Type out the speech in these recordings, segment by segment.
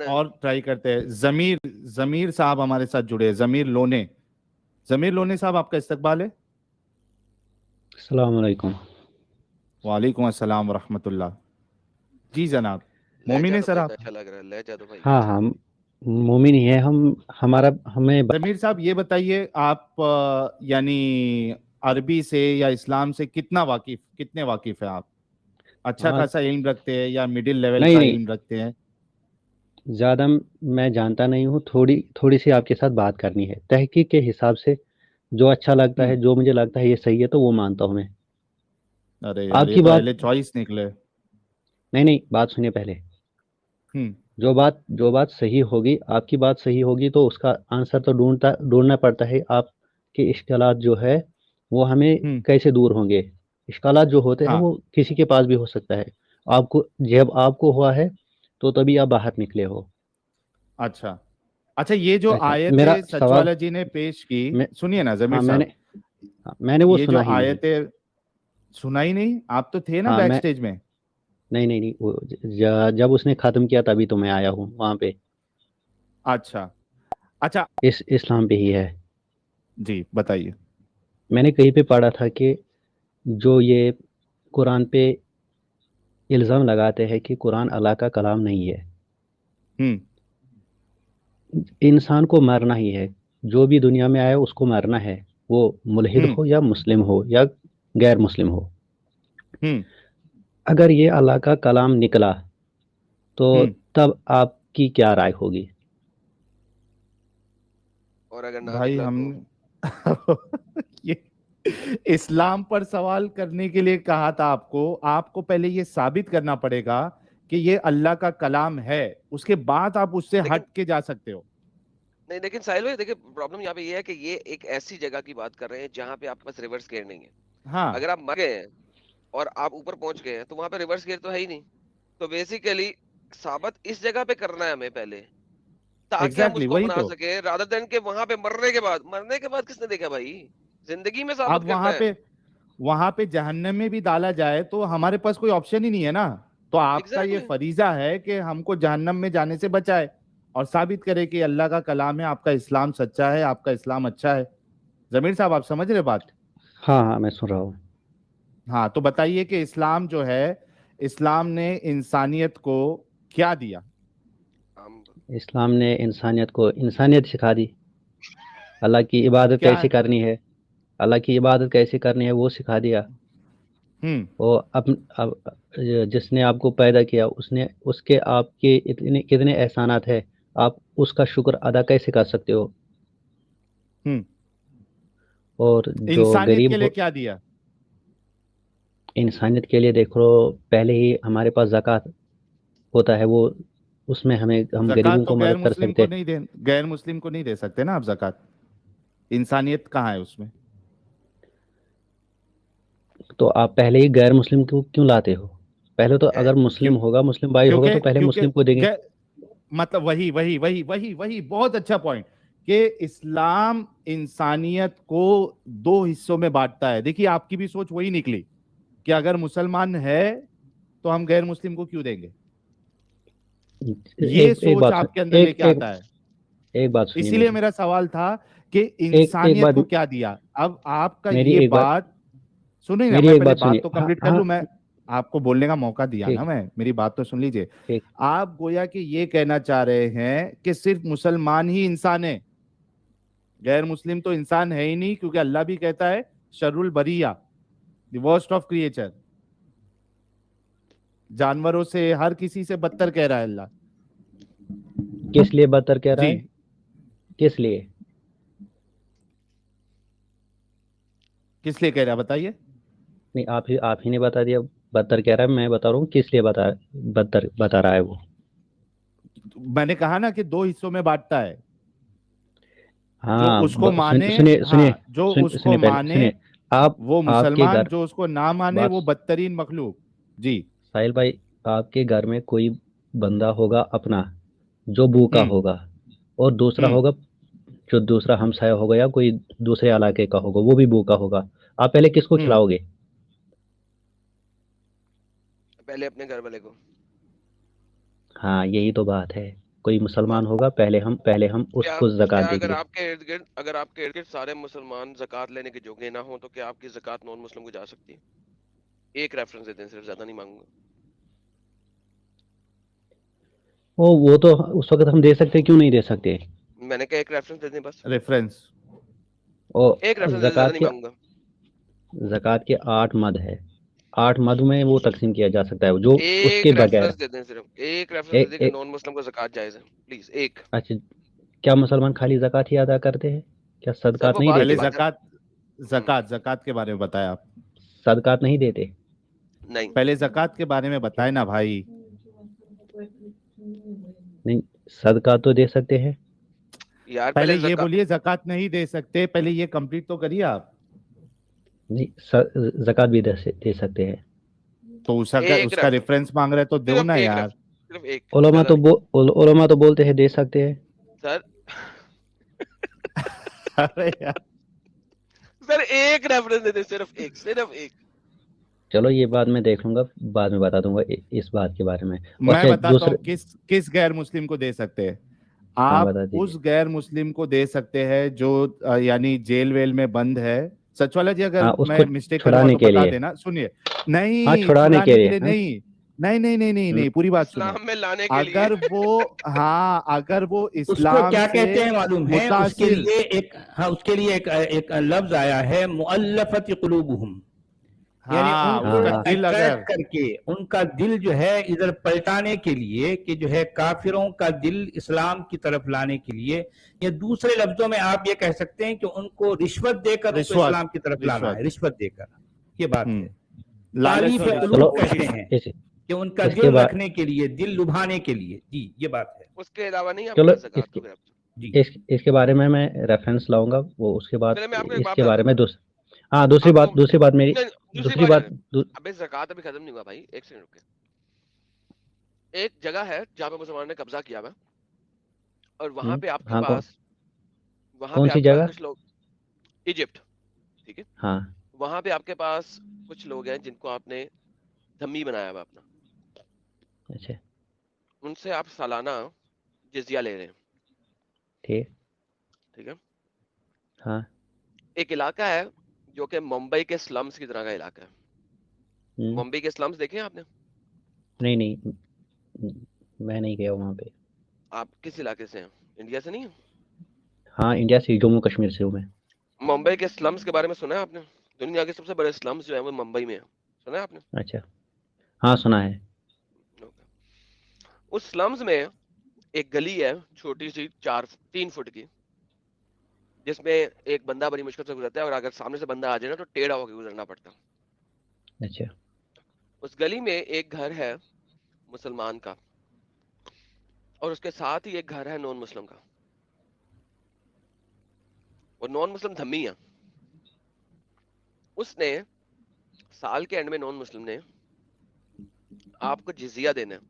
اور ٹرائی کرتے ہیں. ضمیر صاحب ہمارے ساتھ جڑے ہیں, ضمیر لونے صاحب, آپ کا استقبال ہے. السلام علیکم. وعلیکم السلام ورحمۃ اللہ. جی جناب, مومن ہے سر آپ؟ اچھا لگ رہا ہے لہجہ تو بھائی. ہاں ہاں مومن ہی ہے ہم. ہمیں ضمیر صاحب یہ بتائیے, آپ یعنی عربی سے یا اسلام سے کتنے واقف ہیں آپ؟ اچھا خاصا علم رکھتے ہیں یا مڈل لیول کا نہیں علم رکھتے ہیں؟ زیادہ میں جانتا نہیں ہوں. تھوڑی سی آپ کے ساتھ بات کرنی ہے. تحقیق کے حساب سے جو اچھا لگتا ہے, جو مجھے لگتا ہے یہ صحیح ہے, تو وہ مانتا ہوں میں. ارے یار, آپ یہ کی تو بات اہل چوائس نکلے. نہیں بات سنیے پہلے. جو بات صحیح ہوگی, آپ کی بات صحیح ہوگی, تو اس کا آنسر تو ڈھونڈنا پڑتا ہے. آپ کے اشکالات جو ہے وہ ہمیں کیسے دور ہوں گے؟ اشکالات جو ہوتے ہیں وہ کسی کے پاس بھی ہو سکتا ہے. آپ کو جب آپ کو ہوا ہے تو تبھی آپ باہر نکلے ہو. اچھا, یہ جو آیت میرا سوال سچوالا جی نے پیش کی, سنیے نا ضمیر ہاں صاحب, میں نے وہ یہ جو سنا ہی نہیں. آیتیں سنا ہی نہیں, آپ تو تھے نا ہاں بیک سٹیج میں. نہیں جب اس نے ختم کیا تبھی تو میں آیا ہوں وہاں پہ. اچھا اسلام پہ ہی ہے. جی بتائیے. میں نے کہیں پہ پڑھا تھا کہ جو یہ قرآن پہ الزام لگاتے ہیں کہ قرآن اللہ کا کلام نہیں ہے, انسان کو مرنا ہی ہے. جو بھی دنیا میں آیا اس کو مرنا ہے, وہ ملحد ہو یا مسلم ہو یا غیر مسلم ہو. اگر یہ اللہ کا کلام نکلا تو تب آپ کی کیا رائے ہوگی؟ اور اگر نہ بھائی نکلا ہم تو یہ اسلام پر سوال کرنے کے لیے کہا تھا آپ کو پہلے یہ ثابت کرنا پڑے گا کہ یہ اللہ کا کلام ہے, اس کے بعد آپ اس سے ہٹ کے جا سکتے ہو. نہیں لیکن ساحل بھائی دیکھیں, پرابلم یہاں پہ یہ ہے کہ یہ ایک ایسی جگہ کی بات کر رہے ہیں جہاں پہ آپ کے پاس ریورس گیئر نہیں ہے. اگر آپ مر گئے ہیں اور آپ اوپر پہنچ گئے ہیں تو وہاں پہ ریورس گیئر تو ہے ہی نہیں. تو بیسیکلی ثابت اس جگہ پہ کرنا ہے ہمیں پہلے, تاکہ ہم اس کو وہی اپنا تو. سکیں, رادر دین کے وہاں پہ مرنے کے بعد کس نے دیکھا بھائی؟ زندگی میں ثابت اب کرنا ہے. وہاں پہ جہنم میں بھی ڈالا جائے تو ہمارے پاس کوئی آپشن ہی نہیں ہے نا. تو آپ کا یہ فریضہ ہے کہ ہم کو جہنم میں جانے سے بچائے اور ثابت کرے کہ اللہ کا کلام ہے, آپ کا اسلام سچا ہے, آپ کا اسلام اچھا ہے. ضمیر صاحب آپ سمجھ رہے بات؟ ہاں میں سن رہا ہوں. ہاں تو بتائیے کہ اسلام جو ہے, اسلام نے انسانیت کو کیا دیا؟ اسلام نے انسانیت کو انسانیت سکھا دی. اللہ کی عبادت کیا کیسے کرنی ہے, اللہ کی عبادت کیسے کرنی ہے وہ سکھا دیا. وہ جس نے آپ کو پیدا کیا اس کے آپ کے کتنے احسانات ہیں, آپ اس کا شکر ادا کیسے کر سکتے ہو؟ اور جو انسانیت کے غریب ہو, لیے کیا دیا؟ انسانیت کے لیے دیکھ لو, پہلے ہی ہمارے پاس زکوٰۃ ہوتا ہے, وہ اس میں ہم غریبوں زکوٰۃ تو کو غیر مدد کر مسلم سکتے. کو نہیں دے سکتے نا آپ زکوٰۃ. انسانیت کہاں ہے اس میں؟ تو آپ پہلے ہی غیر مسلم کو کیوں لاتے ہو؟ پہلے تو اگر مسلم ہوگا, مسلم بھائی ہوگا, تو پہلے مسلم کو دیں گے. مطلب وہی بہت اچھا پوائنٹ کہ اسلام انسانیت کو دو حصوں میں بانٹتا ہے. دیکھیے آپ کی بھی سوچ وہی نکلی کہ اگر مسلمان ہے تو ہم غیر مسلم کو کیوں دیں گے. یہ سوچ آپ کے اندر لے کے آتا ہے. ایک بات سنیے اسی لیے میرا سوال تھا کہ ایک انسانیت بات, کو کیا دیا. اب آپ کا میری یہ ایک بات بات سنیں نا, میری میں ایک پہلے سنیے. بات تو ہاں کمپلیٹ کر ہاں لوں. میں آپ کو بولنے کا موقع دیا نا, ٹھیک میں میری بات تو سن لیجئے. ٹھیک. آپ گویا کہ یہ کہنا چاہ رہے ہیں کہ صرف مسلمان ہی انسان ہے, غیر مسلم تو انسان ہے ہی نہیں, کیونکہ اللہ بھی کہتا ہے شر البریہ, دی ورسٹ آف کریچر, جانوروں سے ہر کسی سے بدتر کہہ رہا ہے اللہ. کس لیے بدتر کہہ رہا جی ہے؟ کس لیے کس لیے کہہ رہا ہے بتائیے. نہیں, آپ ہی نے بتا دیا بدتر کہہ رہا ہے. میں بتا رہا ہوں کس لیے بدتر بتا رہا ہے وہ. میں نے کہا نا کہ دو حصوں میں بانٹتا ہے. جو ہاں اس کو مانے, سنیے جو اس کو سنیے پہلے مانے سنیے. وہ آپ کے مسلمان, گھر جو اس کو نہ مانے بات وہ بدترین مخلوق. جی ساحل بھائی, آپ کے گھر میں کوئی بندہ ہوگا اپنا جو بھوکا ہوگا, اور دوسرا ہوگا جو دوسرا ہمسایہ ہوگا یا کوئی دوسرے علاقے کا ہوگا, وہ بھی بھوکا ہوگا. آپ پہلے کس کو کھلاؤ گے؟ پہلے اپنے گھر والے کو. ہاں یہی تو بات ہے. کوئی مسلمان ہوگا پہلے ہم اس کو زکات دیں گے. اگر آپ کے ارد گرد سارے مسلمان زکات لینے کے جوگے نہ ہوں تو کیا آپ کی زکات نان مسلم کو جا سکتی ہے؟ ایک ریفرنس دیتے ہیں، صرف زیادہ نہیں مانگوں گا. وہ تو اس وقت ہم دے سکتے، کیوں نہیں دے سکتے؟ میں نے کہا ایک ریفرنس دے دیں بس. ریفرنس ایک ریفرنس زیادہ نہیں مانگوں گا. زکات کے 8 مد ہے، 8 مد میں وہ تقسیم کیا جا سکتا ہے جو اس کے ایک بغیر. ریفرنس دے دیں، صرف ایک ریفرنس دے دیں کہ نان مسلم کو زکات جائز ہے، پلیز ایک. اچھا، کیا مسلمان خالی زکات ہی ادا کرتے ہیں؟ کیا صدقات نہیں پہلے دیتے؟ زکات کے بارے میں بتائیں آپ. صدقات نہیں دیتے؟ نہیں. پہلے زکات کے بارے میں بتائیں نا بھائی. نہیں، صدقات تو دے سکتے ہیں. یار پہلے یہ بولیے زکات نہیں دے سکتے، پہلے یہ کمپلیٹ تو کریے آپ. جی، زکات بھی دے سکتے ہیں. تو اس کا ریفرنس مانگ رہے تو دو نا یار. علماء تو بولتے ہیں دے سکتے ہیں. سر ایک ریفرنس دے دیں، صرف ایک. چلو یہ بات میں دیکھ لوں گا، بعد میں بتا دوں گا اس بات کے بارے میں. میں بتاتا ہوں کس غیر مسلم کو دے سکتے ہیں. آپ اس غیر مسلم کو دے سکتے ہیں جو یعنی جیل ویل میں بند ہے. سچ والا جی اگر میں مسٹیک کروں تو بتا دینا. سنیے، نہیں چھڑانے کے لیے نہیں، پوری بات سنیں. اگر وہ اسلام کیا کہتے ہیں معلوم ہے؟ اس کے لیے ایک لفظ آیا ہے، مؤلفت قلوبہم، یعنی ان کو اٹریکٹ کر کے ان کا دل جو ہے ادھر پلٹانے کے لیے، کہ جو ہے کافروں کا دل اسلام کی طرف لانے کے لیے، یا دوسرے لفظوں میں آپ یہ کہہ سکتے ہیں کہ ان کو رشوت دے کر ان کو اسلام کی طرف لانا ہے، رشوت دے کر. یہ بات ہے، تعریف قلوب کہتے ہیں کہ ان کا دل رکھنے کے لیے، دل لبھانے کے لیے. جی یہ بات ہے. اس کے علاوہ نہیں. چلو اس کے بارے میں ریفرنس لاؤں گا، وہ اس کے بعد اس کے بارے میں دوسری بات میری ابھی زکات ابھی ختم نہیں ہوا بھائی، ایک سیکنڈ رکے. ایک جگہ ہے جہاں پہ مسلمانوں نے قبضہ کیا ہوا، اور وہاں پہ آپ کے پاس کون سی جگہ؟ کچھ لوگ ایجپٹ، ٹھیک ہے. ہاں، وہاں پہ آپ کے پاس کچھ لوگ ہیں جن کو آپ نے دھمی بنایا ہوا اپنا. اچھا، ان سے آپ سالانہ جزیہ لے رہے ہیں. ٹھیک ہے. ہاں، ایک علاقہ ہے جو کہ ممبئی کے سلمز کی طرح کا علاقہ ہے. ممبئی کے سلمز دیکھیں آپ نے؟ نہیں، میں نہیں گیا وہاں پہ. آپ کس علاقے سے ہیں؟ انڈیا سے نہیں ہیں؟ ہاں، انڈیا سے، جموں کشمیر سے ہوں میں. ممبئی کے سلمز کے بارے میں سنا ہے آپ نے؟ دنیا کے سب سے بڑے سلمز جو ہیں وہ ممبئی میں ہیں، سنا ہے آپ نے؟ اچھا، ہاں سنا ہے. اس سلمز میں ایک گلی ہے چھوٹی سی 3 فٹ کی، جس میں ایک بندہ بڑی مشکل سے گزرتا ہے، اور اگر سامنے سے بندہ آ جائے نا تو ٹیڑھا ہو کے گزرنا پڑتا. اچھا. اس گلی میں ایک گھر ہے مسلمان کا، اور اس کے ساتھ ہی ایک گھر ہے نان مسلم کا. اور نان مسلم دھمی ہے. اس نے سال کے اینڈ میں نان مسلم نے آپ کو جزیہ دینا ہے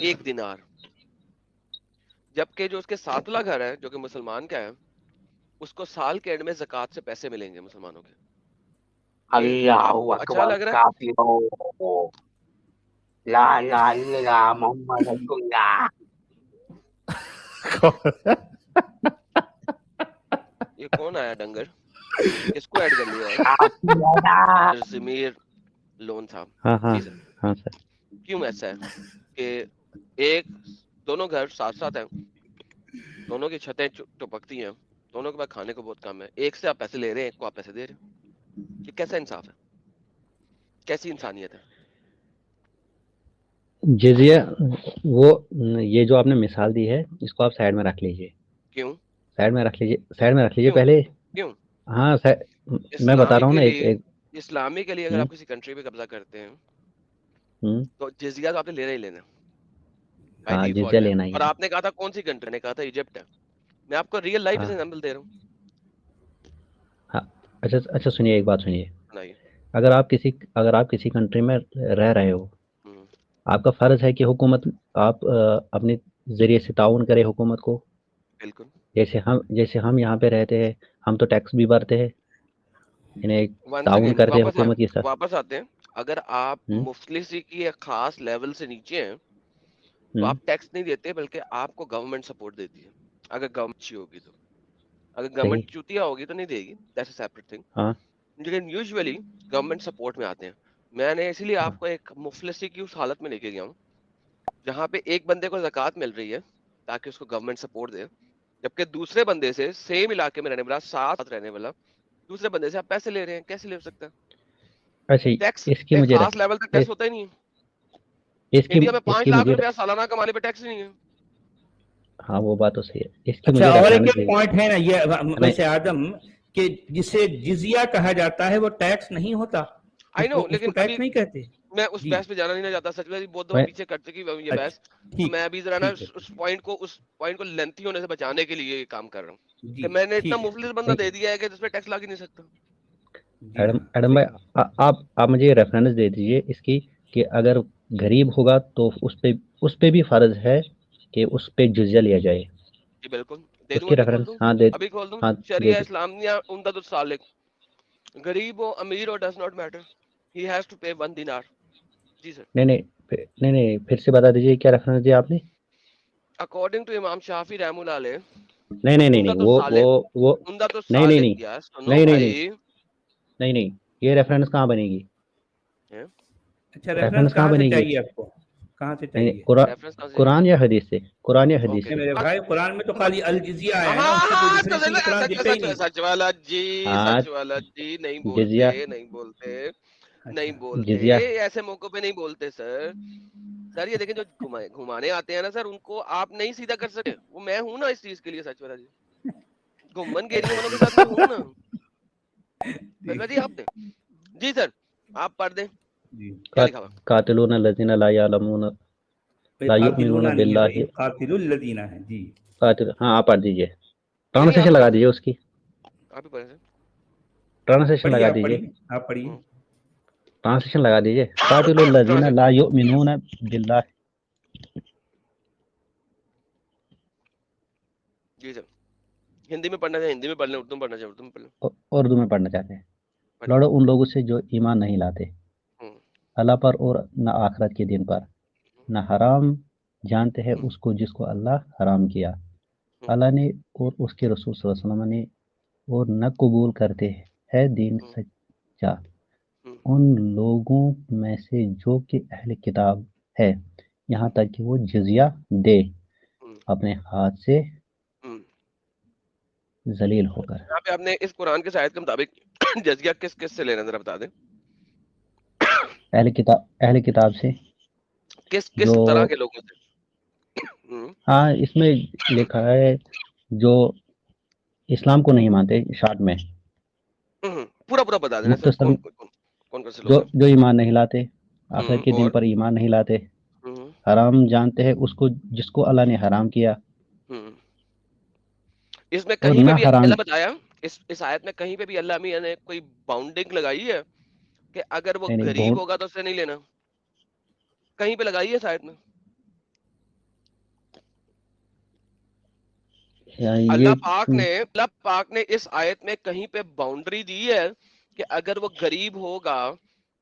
1 دینار، جبکہ جو اس کے ساتھ والا گھر ہے جو کہ مسلمان کا ہے، اس کو سال کے اینڈ میں زکوٰۃ سے پیسے ملیں گے مسلمانوں کے. اللہ اچھا اکبر لگ رہا کافروں، لا الہ الا اللہ محمد رسول اللہ. یہ کون آیا ڈنگر؟ کس کو ایڈ کر لیا؟ زمیر لون صاحب. ہاں سر. کیوں ایسا ہے کہ دونوں گھر ساتھ ساتھ ہیں، دونوں کی چھتیں ٹپکتی ہیں، دونوں کے پاس کھانے کو بہت کم ہے، ایک سے آپ پیسے لے رہے ہیں، ایک کو آپ پیسے دے رہے ہیں؟ یہ کیسا انصاف ہے؟ کیسی انسانیت ہے؟ جزیہ، یہ جو آپ نے مثال دی ہے اس کو آپ سائڈ میں رکھ لیجئے. کیوں سائڈ میں رکھ لیجئے پہلے. کیوں؟ ہاں میں بتا رہا ہوں نا. اسلامی کے لیے اگر آپ کسی کنٹری پہ قبضہ کرتے ہیں تو جزیہ تو آپ نے لینا ہی لینا. ہاں، جزیہ لینا ہی. اور آپ نے کہا تھا کون سی کنٹری؟ نے کہا تھا ایجپٹ ہے. میں آپ کو ریئل لائف ایگزامپل دے رہا ہوں. ہاں، اچھا سنیے، ایک بات سنیے. اگر آپ کسی کنٹری میں رہ رہے ہو، آپ کا فرض ہے کہ حکومت، آپ اپنے ذریعے سے تعاون کرے حکومت کو. بالکل. جیسے ہم یہاں پہ رہتے ہیں، ہم تو ٹیکس بھی بھرتے ہیں، انہیں تعاون کرتے ہیں حکومت کے ساتھ. واپس آتے ہیں. اگر آپ مفلسی کی ایک خاص لیول سے نیچے ہیں تو آپ ٹیکس نہیں دیتے بلکہ آپ کو گورنمنٹ سپورٹ دیتی ہے, اگر گورنمنٹ اچھی ہوگی تو. اگر گورنمنٹ چوتیا ہوگی تو نہیں دے گی, دیٹس اے سیپریٹ تھنگ. لیکن یوزولی گورنمنٹ سپورٹ میں آتے ہیں. میں نے اسی لیے آپ کو ایک مفلسی کی اس حالت میں لے کے گیا ہوں جہاں پہ ایک بندے کو زکوٰۃ مل رہی ہے تاکہ اس کو گورنمنٹ سپورٹ دے, جبکہ دوسرے بندے سے سیم علاقے میں رہنے والا, ساتھ رہنے والا دوسرے بندے سے آپ پیسے لے رہے ہیں. کیسے لے سکتے ہیں؟ ٹیکس ایک خاص لیول تک ٹیکس ہوتا ہی نہیں ہے. انڈیا میں 5 لاکھ روپیہ سالانہ کمانے پہ ٹیکس نہیں ہے. ہاں وہ بات تو صحیح ہے. اس کی اچھا, اور ایک پوائنٹ ہے نا یہ ویسے آدم کہ جسے جزیہ کہا جاتا ہے وہ ٹیکس نہیں ہوتا. آئی نو, لیکن ٹیکس نہیں کہتے. میں اس بحث پہ جانا نہیں چاہتا سچ میں, بہت دفعہ پیچھے کر چکی یہ بحث. تو میں ابھی ذرا نا اس پوائنٹ کو لینتھی ہونے سے بچانے کے لیے کام کر رہا ہوں کہ میں نے اتنا مفلس بندہ دے دیا ہے کہ جس پہ ٹیکس لگ ہی نہیں سکتا. ایڈم بھائی آپ مجھے ریفرنس دے دیجئے اس کی کہ اگر غریب ہوگا تو اس پہ بھی فرض ہے کہ اس پہ جزیہ لیا جائے. جی بالکل دے دوں, ابھی کھول دوں. شریعہ اسلامیہ عمدۃ السالک, غریب ہو امیر ہو does not matter, he has to pay 1 دینار. جی سر. نہیں پھر سے بتا دیجئے کیا ریفرنس دیا آپ نے. اکارڈنگ ٹو امام شافعی رحمہ اللہ علیہ, نہیں وہ عمدۃ نہیں السالک. یار سنو بھائی, نہیں یہ ریفرنس کہاں بنے گی. اچھا ریفرنس کہاں سے چاہیے آپ کو, کہاں سے چاہیے؟ قرآن یا حدیث سے. قرآن یا حدیث سے. میرے بھائی قرآن میں تو خالی الجزیہ آیا ہے نا, سچ والا جی نہیں بولتے ایسے موقع پہ نہیں بولتے سر. سر یہ دیکھیں جو گھمانے آتے ہیں نا سر, ان کو آپ نہیں سیدھا کر سکتے. وہ میں ہوں نا اس چیز کے لیے. سچ والا جی گھومن گیری والوں کے ساتھ میں ہوں نا. جی آپ نے جی سر آپ پڑھ دیں. قاتلون الذین لا یعلمون لا یؤمنون باللہ. قاتل الذین ہے جی. ہاں آپ پڑھ دیجئے, ٹرانسلیشن لگا دیجئے اس کی. آپ ہی پڑھیں سر, ٹرانسلیشن لگا دیجئے. آپ پڑھیے. ٹرانسلیشن لگا دیجئے. قاتل الذین لا یؤمنون باللہ. جی سر. ہندی میں پڑھنا چاہے ہندی میں پڑھ لیں, اردو میں پڑھنا چاہے اردو میں پڑھ لیں. اردو میں پڑھنا چاہتے ہیں. لڑو ان لوگوں سے جو ایمان نہیں لاتے اللہ پر اور نہ آخرت کے دن پر, نہ حرام جانتے ہیں اس کو جس کو اللہ حرام کیا اللہ نے اور اس کے رسول صلی اللہ علیہ وسلم نے, اور نہ قبول کرتے ہے دین سچا ان لوگوں میں سے جو کہ اہل کتاب ہے, یہاں تک کہ وہ جزیہ دے اپنے ہاتھ سے ذلیل ہو کر. یہاں پہ آپ نے اس قرآن کے آیت کے مطابق جزیہ کس سے لینا ذرا بتا دیں. اہل کتاب سے. کس طرح کے لوگوں سے؟ ہاں اس میں لکھا ہے جو اسلام کو نہیں مانتے. شارٹ میں پورا بتا دینا سر, کون سے لوگ ہیں جو ایمان نہیں لاتے, آخرت کے دن پر ایمان نہیں لاتے, حرام جانتے ہیں اس کو جس کو اللہ نے حرام کیا. اس میں کہیں پہ بھی اللہ بتایا, اس آیت میں کہیں پہ بھی اللہ میاں نے کوئی باؤنڈنگ لگائی ہے کہ اگر وہ غریب ہوگا تو اس سے نہیں لینا؟ کہیں پہ لگائی ہے اس آیت میں؟ اللہ پاک نے اس آیت میں کہیں پہ باؤنڈری دی ہے کہ اگر وہ غریب ہوگا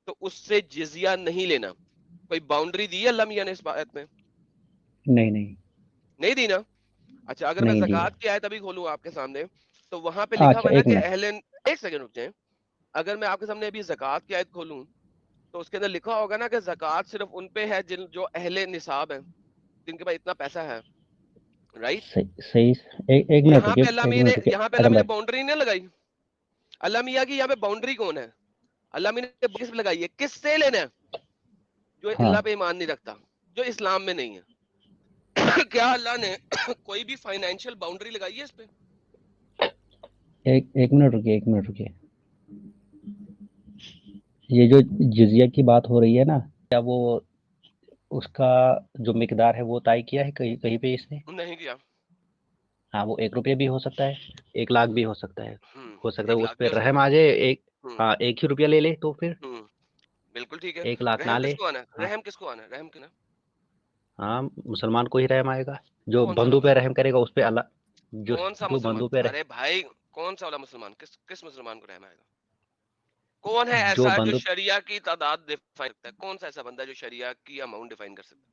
تو اس سے جزیہ نہیں لینا؟ کوئی باؤنڈری دی ہے اللہ میاں نے اس آیت میں؟ نہیں دی نا. اچھا اگر میں زکوٰۃ کی آیت ابھی کھولوں آپ کے سامنے تو وہاں پہ لکھا ہوا ہے نا کہ ایک سیکنڈ رک جائیں. اگر میں آپ کے سامنے ابھی زکوٰۃ کی آیت کھولوں تو اس کے اندر لکھا ہوگا نا کہ زکوٰۃ صرف ان پہ ہے جو اہل نصاب ہیں, جن کے پاس اتنا پیسہ ہے. رائٹ, یہاں پہ اللہ میاں نے باؤنڈری نہیں لگائی. اللہ میاں کی یہاں پہ باؤنڈری کون ہے؟ اللہ میاں نے کس پہ لگائی ہے, کس سے لینا ہے؟ جو اللہ پہ ایمان نہیں رکھتا, جو اسلام میں نہیں ہے. کیا اللہ نے کوئی بھی فائنینشیل باؤنڈری لگائی ہے اس پہ؟ ایک منٹ رکیے. یہ جو جزیہ کی بات ہو رہی ہے نا, کیا وہ اس کا جو مقدار ہے وہ طے کیا ہے کہیں پہ اس نے؟ نہیں کیا. ہاں وہ 1 روپیہ بھی ہو سکتا ہے, 1 لاکھ بھی ہو سکتا ہے, اس پہ رحم آ جائے. 1 ہی روپیہ لے لے تو پھر بالکل ٹھیک ہے. 1 لاکھ نہ لے. رحم کس کو آنا ہے؟ رحم کنا, ہاں مسلمان کو ہی رحم آئے گا. جو بندو پہ رحم کرے گا اس پہ اللہ, جو بندو پہ ارے بھائی کون سا والا مسلمان, کس مسلمان کو رحم آئے گا؟ کون ہے ایسا جو شریعہ کی تعداد ڈیفائن کرتا ہے؟ کون سا ایسا بندہ جو شریعہ کی اماؤنٹ ڈیفائن کر سکتا ہے؟